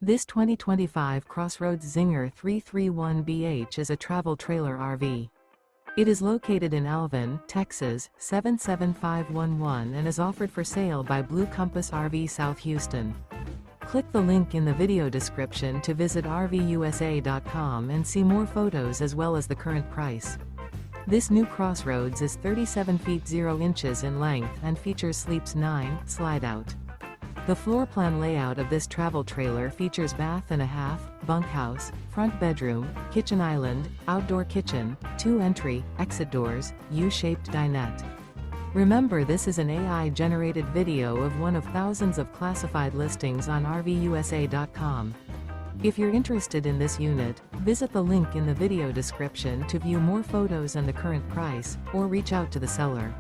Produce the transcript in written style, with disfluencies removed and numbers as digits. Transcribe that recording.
This 2025 CrossRoads Zinger 331BH is a travel trailer RV. It is located in Alvin, Texas, 77511 and is offered for sale by Blue Compass RV South Houston. Click the link in the video description to visit RVUSA.com and see more photos as well as the current price. This new CrossRoads is 37 feet 0 inches in length and features sleeps 9, Slideout. The floor plan layout of this travel trailer features bath and a half, bunkhouse, front bedroom, kitchen island, outdoor kitchen, 2 entry, exit doors, U-shaped dinette. Remember, this is an AI-generated video of one of thousands of classified listings on RVUSA.com. If you're interested in this unit, visit the link in the video description to view more photos and the current price, or reach out to the seller.